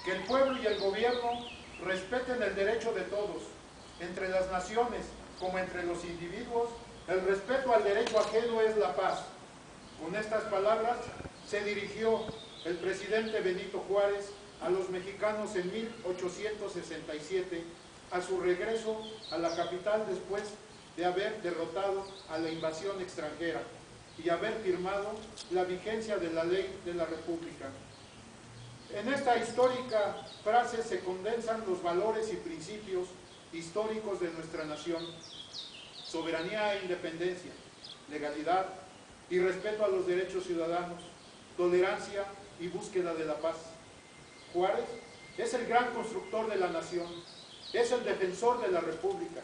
que el pueblo y el gobierno respeten el derecho de todos, entre las naciones como entre los individuos. El respeto al derecho ajeno es la paz. Con estas palabras se dirigió el presidente Benito Juárez a los mexicanos en 1867, a su regreso a la capital después de haber derrotado a la invasión extranjera y haber firmado la vigencia de la ley de la República. En esta histórica frase se condensan los valores y principios históricos de nuestra nación: soberanía e independencia, legalidad y respeto a los derechos ciudadanos, tolerancia y búsqueda de la paz. Juárez es el gran constructor de la nación, es el defensor de la República.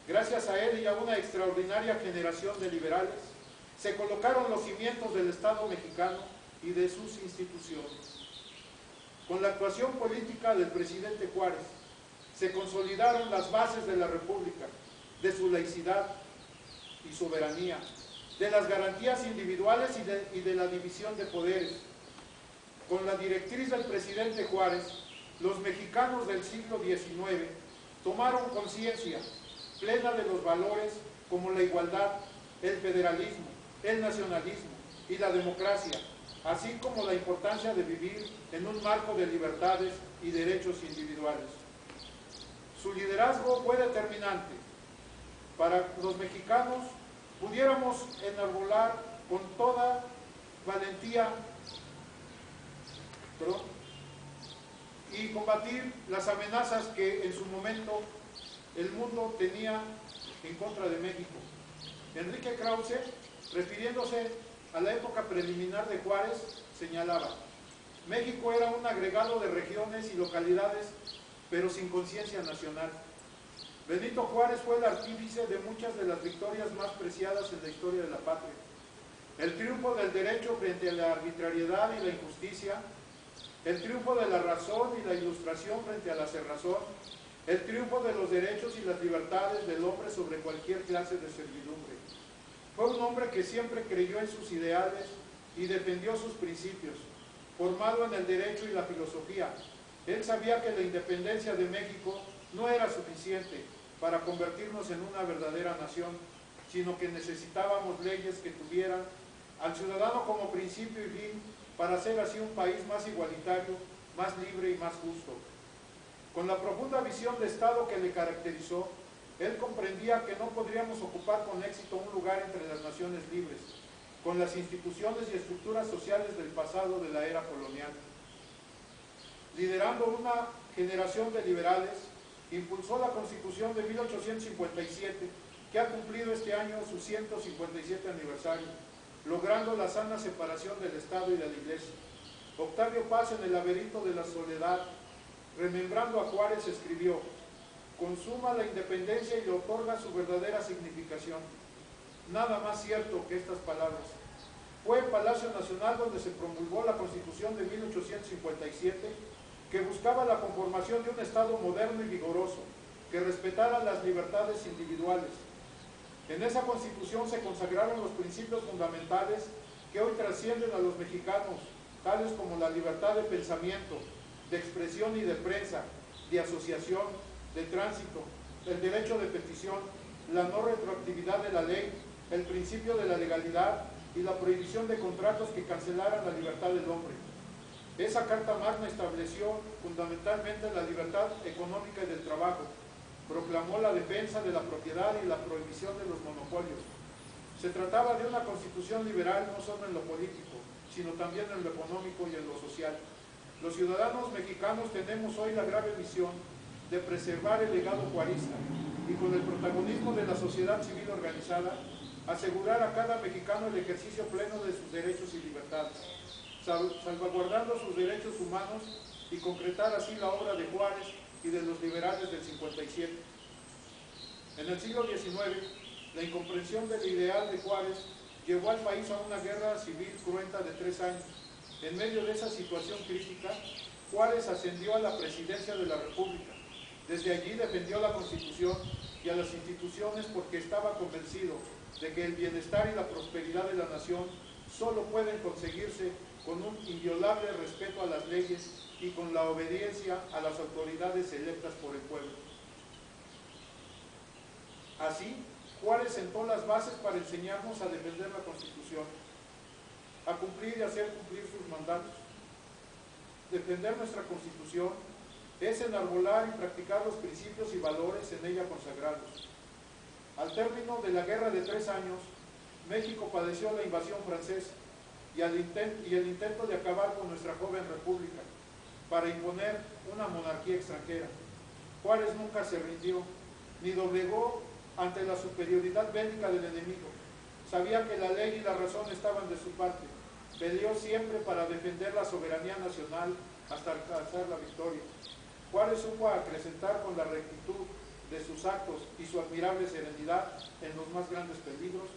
Gracias a él y a una extraordinaria generación de liberales, se colocaron los cimientos del Estado mexicano y de sus instituciones. Con la actuación política del presidente Juárez, se consolidaron las bases de la República, de su laicidad y soberanía, de las garantías individuales y de la división de poderes. Con la directriz del presidente Juárez, los mexicanos del siglo XIX tomaron conciencia plena de los valores como la igualdad, el federalismo, el nacionalismo y la democracia, así como la importancia de vivir en un marco de libertades y derechos individuales. Su liderazgo fue determinante para que los mexicanos pudiéramos enarbolar con toda valentía y combatir las amenazas que en su momento el mundo tenía en contra de México. Enrique Krause, refiriéndose a la época preliminar de Juárez, señalaba: México era un agregado de regiones y localidades, pero sin conciencia nacional. Benito Juárez fue el artífice de muchas de las victorias más preciadas en la historia de la patria. El triunfo del derecho frente a la arbitrariedad y la injusticia, el triunfo de la razón y la ilustración frente a la cerrazón, el triunfo de los derechos y las libertades del hombre sobre cualquier clase de servidumbre. Fue un hombre que siempre creyó en sus ideales y defendió sus principios, formado en el derecho y la filosofía. Él sabía que la independencia de México no era suficiente para convertirnos en una verdadera nación, sino que necesitábamos leyes que tuvieran al ciudadano como principio y fin, para hacer así un país más igualitario, más libre y más justo. Con la profunda visión de Estado que le caracterizó, él comprendía que no podríamos ocupar con éxito un lugar entre las naciones libres, con las instituciones y estructuras sociales del pasado de la era colonial. Liderando una generación de liberales, impulsó la Constitución de 1857, que ha cumplido este año su 157 aniversario, logrando la sana separación del Estado y de la Iglesia. Octavio Paz, en El laberinto de la soledad, remembrando a Juárez, escribió: consuma la independencia y le otorga su verdadera significación. Nada más cierto que estas palabras. Fue en Palacio Nacional donde se promulgó la Constitución de 1857, que buscaba la conformación de un Estado moderno y vigoroso, que respetara las libertades individuales. En esa Constitución se consagraron los principios fundamentales que hoy trascienden a los mexicanos, tales como la libertad de pensamiento, de expresión y de prensa, de asociación, de tránsito, el derecho de petición, la no retroactividad de la ley, el principio de la legalidad y la prohibición de contratos que cancelaran la libertad del hombre. Esa Carta Magna estableció fundamentalmente la libertad económica y del trabajo, proclamó la defensa de la propiedad y la prohibición de los monopolios. Se trataba de una constitución liberal no solo en lo político, sino también en lo económico y en lo social. Los ciudadanos mexicanos tenemos hoy la grave misión de preservar el legado juarista y, con el protagonismo de la sociedad civil organizada, asegurar a cada mexicano el ejercicio pleno de sus derechos y libertades, salvaguardando sus derechos humanos y concretar así la obra de Juárez y de los liberales del 57. En el siglo XIX, la incomprensión del ideal de Juárez llevó al país a una guerra civil cruenta de 3 años. En medio de esa situación crítica, Juárez ascendió a la presidencia de la República. Desde allí defendió la Constitución y a las instituciones porque estaba convencido de que el bienestar y la prosperidad de la nación solo pueden conseguirse con un inviolable respeto a las leyes y con la obediencia a las autoridades electas por el pueblo. Así, Juárez sentó las bases para enseñarnos a defender la Constitución, a cumplir y hacer cumplir sus mandatos. Defender nuestra Constitución es enarbolar y practicar los principios y valores en ella consagrados. Al término de la Guerra de 3 años, México padeció la invasión francesa y el intento de acabar con nuestra joven república para imponer una monarquía extranjera. Juárez nunca se rindió, ni doblegó ante la superioridad bélica del enemigo. Sabía que la ley y la razón estaban de su parte. Peleó siempre para defender la soberanía nacional hasta alcanzar la victoria. Juárez supo acrecentar con la rectitud de sus actos y su admirable serenidad en los más grandes peligros,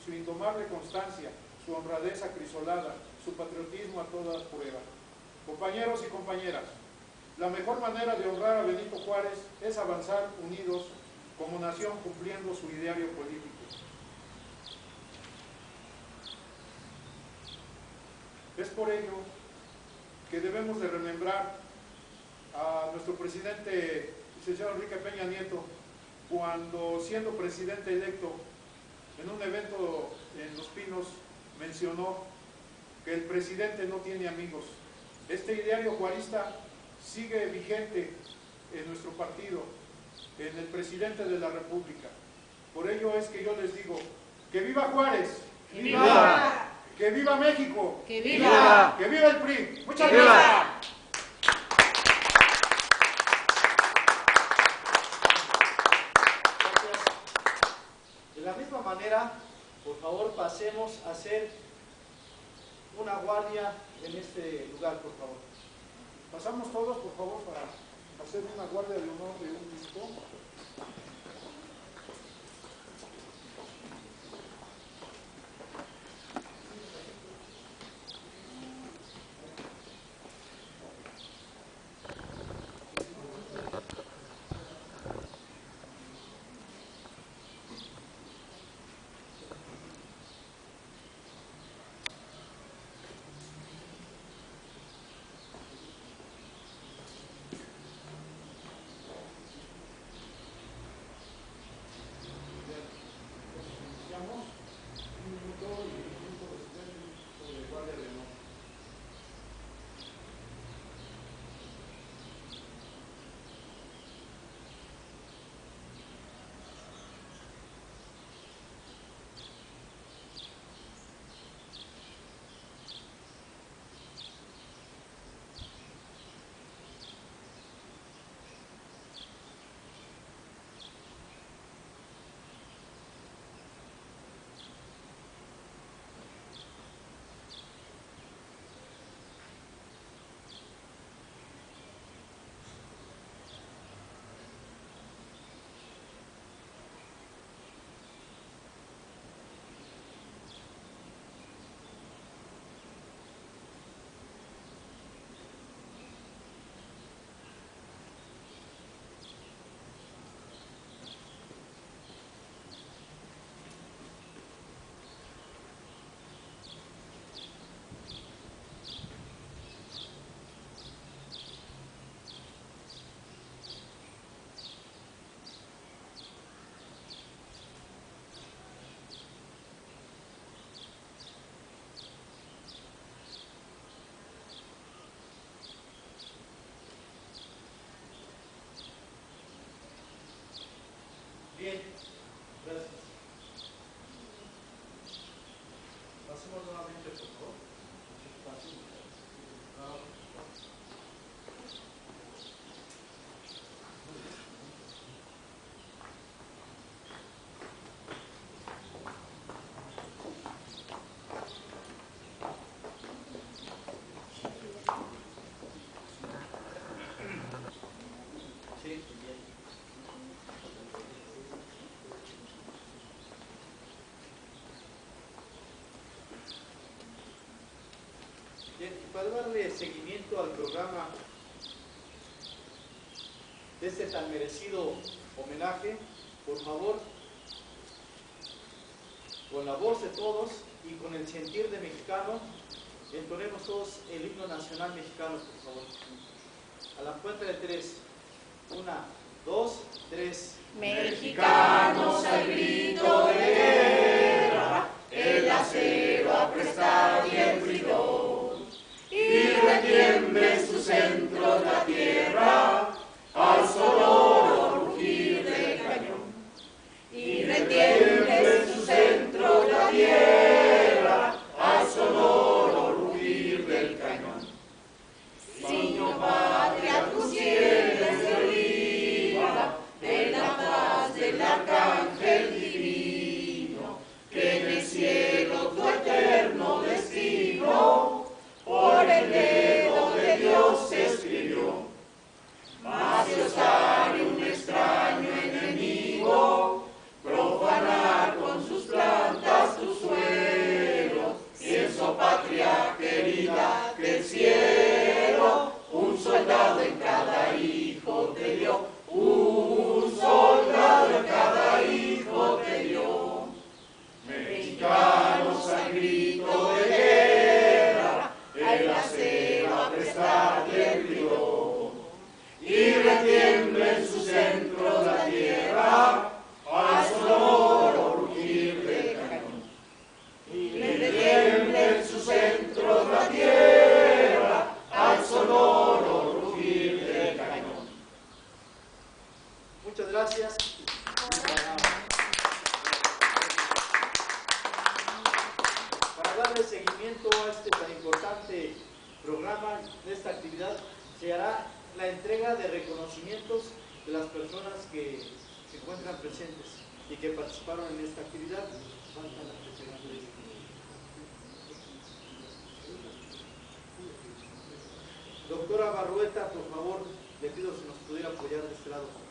su indomable constancia, su honradez acrisolada, su patriotismo a toda prueba. Compañeros y compañeras, la mejor manera de honrar a Benito Juárez es avanzar unidos como nación cumpliendo su ideario político. Es por ello que debemos de remembrar a nuestro presidente, licenciado Enrique Peña Nieto, cuando siendo presidente electo, en un evento en Los Pinos, mencionó que el presidente no tiene amigos. Este ideario juarista sigue vigente en nuestro partido, en el presidente de la República. Por ello es que yo les digo, ¡que viva Juárez! ¡Que viva! ¡Que viva México! ¡Que viva! ¡Que viva el PRI! ¡Muchas gracias! De la misma manera, por favor, pasemos a hacer una guardia en este lugar, por favor. Pasamos todos, por favor, para hacer una guardia de honor de un disco. Bien, gracias. Pasemos nuevamente, por favor. Pasemos. Sí, bien. Bien, y para darle seguimiento al programa de este tan merecido homenaje, por favor, con la voz de todos y con el sentir de mexicano, entonemos todos el himno nacional mexicano, por favor. A la cuenta de 3. 1, 2, 3. Mexicanos al grito de guerra, el acero aprestado y el frijol, y retiemble en sus centros la tierra, al sonoro rugir del cañón. Y retiemble en sus centros la tierra, al sonoro rugir del cañón. Signo patria, tu cielo es de oliva, de la paz del arcángel divino, que en el cielo tu eterno destino por el dedo de Dios escribió. Mas si osare un extraño enemigo profanar con sus plantas tu suelo, pienso patria querida que el cielo un soldado en cada hijo te dio, un soldado en cada hijo te dio. Mexicanos al grito de guerra, el acero aprestado y el brío, y retiemble en sus centros la tierra, al sonoro rugir del cañón. Y retiemble en sus centros la tierra, al sonoro rugir del cañón. Muchas gracias. Para darle seguimiento a este tan importante programa, de esta actividad, se hará la entrega de reconocimientos de las personas que se encuentran presentes y que participaron en esta actividad. Falta la presencia de este. Doctora Barrueta, por favor, le pido si nos pudiera apoyar de este lado, por favor.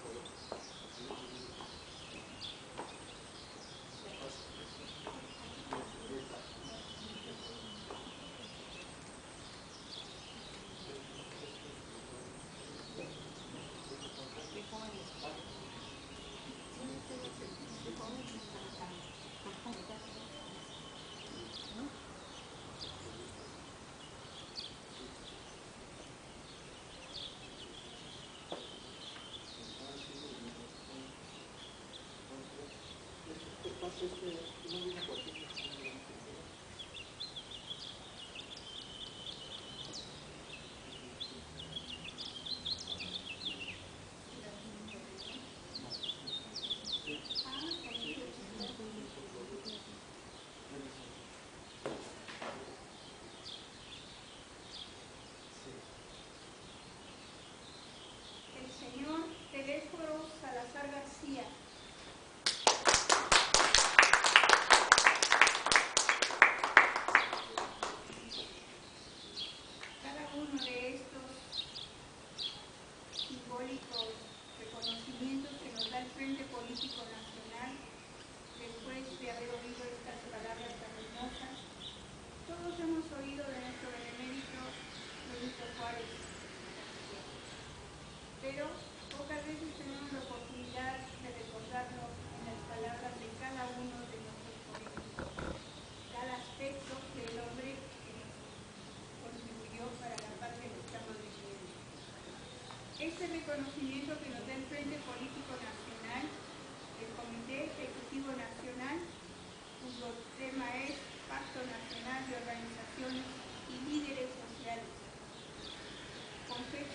Reconocimientos que nos da el Frente Político Nacional después de haber oído estas palabras tan hermosas. Todos hemos oído de nuestro benemérito Benito Juárez, pero pocas veces tenemos la oportunidad de recordarnos en las palabras de cada uno de nuestros políticos, cada aspecto del hombre que contribuyó para la patria que estamos viviendo. Este reconocimiento que nos da el Frente Político Nacional, el Comité Ejecutivo Nacional, cuyo tema es Pacto Nacional de Organizaciones y Líderes Sociales, con fecha